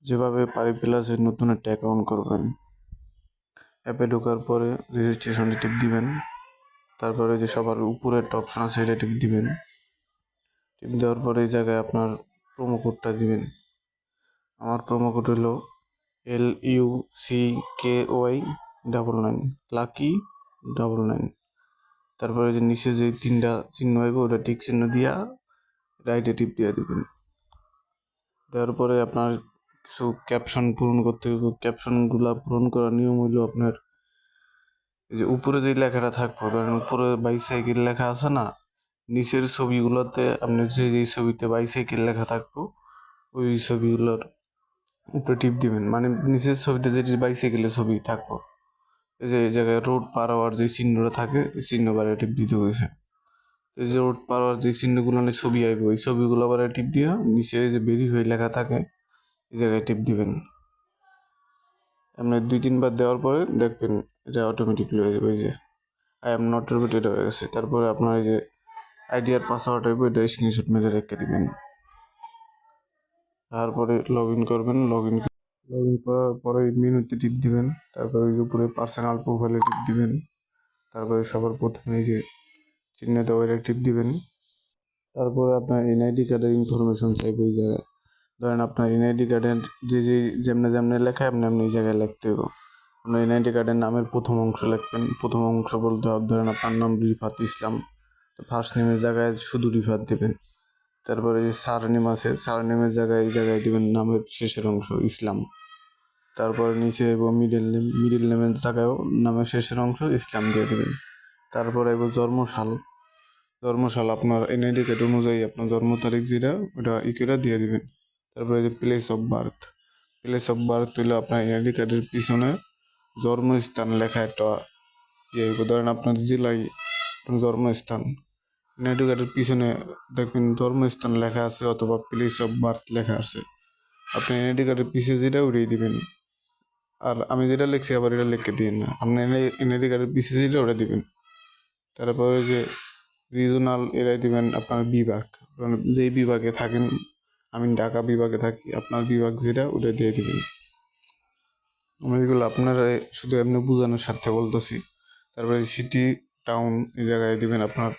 যেভাবে পারি প্লাসের নতুন একটা অ্যাকাউন্ট করবেন, অ্যাপে ঢোকার পরে রেজিস্ট্রেশনে টিপ দিবেন। তারপরে যে সবার উপরে একটা অপশন আছে এটা টিপ দিবেন। টিপ দেওয়ার পরে এই জায়গায় আপনার প্রোমো কোডটা দিবেন। আমার প্রোমো কোড হলো LUCKY99 লাকি 99। তারপরে যে নিচে যে 3টা চিহ্ন আইব ওটা টিক চিহ্ন দিয়া রাইটে টিপ দিয়ে দেবেন। দেওয়ার পরে আপনার কিছু ক্যাপশন পূরণ করতে হবে। ক্যাপশনগুলো পূরণ করার নিয়ম হইল আপনার এই যে উপরে যে লেখাটা থাকবো, ধরেন উপরে বাইসাইকেল লেখা আছে না, নিচের ছবিগুলোতে আপনি যে ছবিতে বাইসাইকেল লেখা থাকবো ওই ছবিগুলোর উপরে টিপ দিবেন। মানে নিচের ছবিতে যে বাইসাইকেলের ছবি থাকবো, এই যে এই জায়গায় রোড পার হওয়ার যে চিহ্নটা থাকে এই চিহ্ন বারে টিপ দিতে হয়েছে। এই যে রোড পার হওয়ার যে চিহ্নগুলো ছবি আইব ওই ছবিগুলো বারে টিপ দিয়া নিচে যে বেরি হয়ে লেখা থাকে এই জায়গায় টিপ দিবেন। আপনি 2-3 বার দেওয়ার পরে দেখবেন এটা অটোমেটিকলি হয়ে যাবে। এই যে আই এম নট রোবট এটা হয়ে গেছে। তারপরে আপনার এই যে আইডি আর পাসওয়ার্ড হইব এটা স্ক্রিনশট মেরে রেখে দিবেন। তারপরে লগ ইন করবেন। লগ ইন করার পরে মেনুতে টিপ দিবেন। তারপরে ওই যে উপরে পার্সোনাল প্রোফাইলে টিপ দিবেন। তারপরে সবার প্রথমে এই যে চিহ্ন দেওয়া টিপ দিবেন। তারপরে আপনার এনআইডি কার্ডের ইনফরমেশন চাইবে ওই জায়গায়। ধরেন আপনার এনআইডি কার্ডের যে যেমনে লেখা আপনি এই জায়গায় লিখতে হবে। আপনার এনআইডি কার্ডের নামের প্রথম অংশ লিখবেন। প্রথম অংশ বলতে ধরেন আপনার নাম রিফাত ইসলাম, ফার্স্ট নেমের জায়গায় শুধু রিফাত দেবেন। তারপরে যে সারনেম আছে সারনেমের জায়গায় এই জায়গায় দেবেন নামের শেষের অংশ ইসলাম। তারপরে নিচে এবং মিডিল নেমের জায়গায়ও নামের শেষের অংশ ইসলাম দিয়ে দেবেন। তারপরে এবার জন্মসাল আপনার এনআইডি কার্ড অনুযায়ী আপনার জন্ম তারিখ যেটা ওটা ইকুয়েটা দিয়ে দিবেন। তারপরে যে প্লেস অফ বার্থ হইলে আপনার এনআইডি কার্ডের পিছনে জন্মস্থান লেখা একটা ধরেন আপনার জেলায় জন্মস্থান, এনআইডি কার্ডের পিছনে দেখবেন জন্মস্থান লেখা আছে অথবা প্লেস অফ বার্থ লেখা আছে। আপনি এনআইডি কার্ডের পিছিয়ে যেটা উড়িয়ে দিবেন। আর আমি যেটা লিখছি আবার এটা লিখে দিন না, আপনি এনআইডি কার্ডের পিছিয়ে যেটা ওটা দিবেন। তারপরে যে রিজনাল এরাই দিবেন আপনার বিভাগ, যেই বিভাগে থাকেন। আমি ঢাকা বিভাগে থাকি, আপনার বিভাগ যেটা ওটা দিয়ে দিবেন। আমি এগুলো আপনারা শুধু এমনি বোঝানোর স্বার্থে বলতেছি। তারপরে সিটি টাউন এই জায়গায় দিবেন আপনার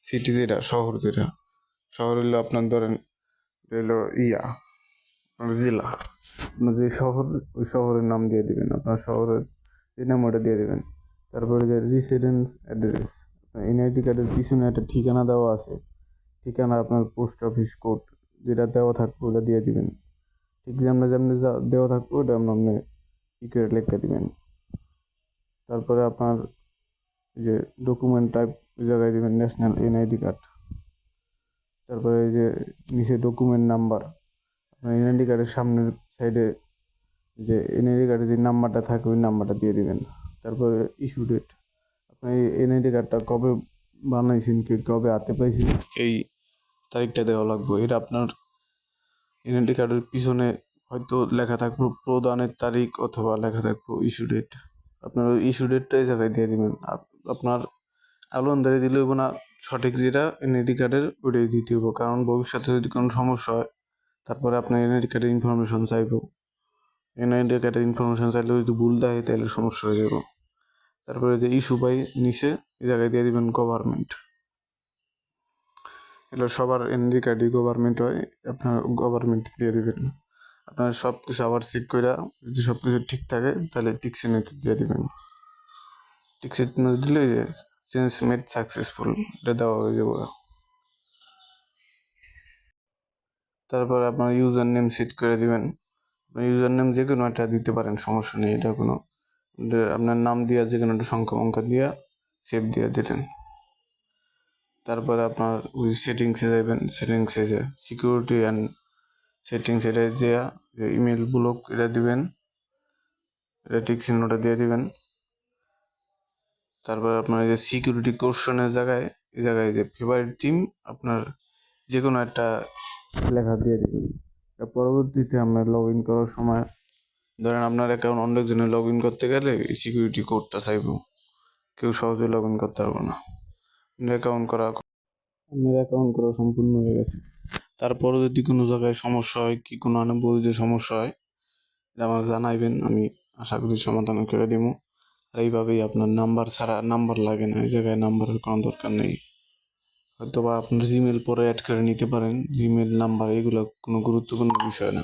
সিটি যেটা শহর হইলো আপনার ধরেন হইলো আপনার জেলা, আপনার যে শহর ওই শহরের নাম দিয়ে দিবেন। আপনার শহরের যে নাম ওটা দিয়ে দেবেন। তারপরে যে রেসিডেন্স অ্যাড্রেস, এনআইডি কার্ডের পিছনে একটা ঠিকানা দেওয়া আছে, ঠিকানা আপনার পোস্ট অফিস কোড যেটা দেওয়া থাকবে ওটা দিয়ে দিবেন। ঠিক যেমন দেওয়া থাকবে ওটা আপনি ই করে লিখে দিবেন। তারপরে আপনার যে ডকুমেন্ট টাইপ ওই জায়গায় দিবেন ন্যাশনাল এনআইডি কার্ড। তারপরে এই যে নিচে ডকুমেন্ট নাম্বার, আপনার এনআইডি কার্ডের সামনের সাইডে যে এনআইডি কার্ডের যে নাম্বারটা থাকে ওই নাম্বারটা দিয়ে দিবেন। তারপরে ইস্যু ডেট, আপনি এই এনআইডি কার্ডটা কবে বানাইছেন কি কবে হাতে পাইছেন এই তারিখটা দেওয়া লাগবে। এটা আপনার এনআইডি কার্ডের পিছনে হয়তো লেখা থাকবে প্রদানের তারিখ অথবা লেখা থাকবে ইস্যু ডেট। আপনার ওই ইস্যু ডেটটা এই জায়গায় দিয়ে দিবেন। আপনার আলোনদারি দিলে হইব না, সঠিক যেটা এনআইডি কার্ডের ওইটাই দিতে হইব। কারণ ভবিষ্যতে যদি কোনো সমস্যা হয় তারপরে আপনার এনআইডি কার্ডের ইনফরমেশন চাইব। এনআইডি কার্ডের ইনফরমেশন চাইলে যদি ভুল দেয় তাহলে সমস্যা হয়ে যাব। তারপরে যে ইস্যু বাই নিচে এই জায়গায় দিয়ে দিবেন গভর্নমেন্ট। এগুলো সবার এনআইডি কার্ডই গভর্নমেন্ট হয়, আপনার গভর্নমেন্ট দিয়ে দিবেন। আপনার সব কিছু আবার চেক করে যদি সব কিছু ঠিক থাকে তাহলে টিক চিহ্ন দিয়ে দিবেন। টিক চিহ্ন দিলে যে চেঞ্জ মেড সাকসেসফুল এটা দেওয়া হয়ে যাবে। তারপরে আপনার ইউজার নেম সেট করে দিবেন। ইউজার নেম যে কোনো একটা দিতে পারেন, সমস্যা নেই। এটা কোনো আপনার নাম দিয়া যে কোনো একটা সংখ্যা দিয়া সেভ দিয়ে দিলেন। তারপরে আপনার ওই সেটিংসে যাবেন। সেটিংসে যে সিকিউরিটি অ্যান্ড সেটিংস এটা যে ইমেল ব্লক এটা দিবেন, এটা টিক চিহ্নটা দিয়ে দিবেন। তারপর আপনার এই যে সিকিউরিটি কোশ্চেনের জায়গায় এই জায়গায় যে ফেভারিট টিম আপনার যে কোনো একটা লেখা দিয়ে দিবেন। পরবর্তীতে আপনার লগ ইন করার সময় ধরেন আপনার অ্যাকাউন্ট অনেকজনে লগ ইন করতে গেলে এই সিকিউরিটি কোডটা চাইব, কেউ সহজে লগ ইন করতে পারবো না। আপনার অ্যাকাউন্ট করা সম্পূর্ণ হয়ে গেছে। তারপরে যদি কোনো জায়গায় সমস্যা হয় কি কোনো অনুভূতিতে সমস্যা হয় এটা আমাকে জানাইবেন, আমি আশা করি সমাধান করে দিব। আর এইভাবেই আপনার নাম্বার ছাড়া, নাম্বার লাগে না, এই জায়গায় নাম্বারের কোনো দরকার নেই। হয়তো বা আপনার জিমেল পরে অ্যাড করে নিতে পারেন, জিমেল নাম্বার এগুলো কোনো গুরুত্বপূর্ণ বিষয় না।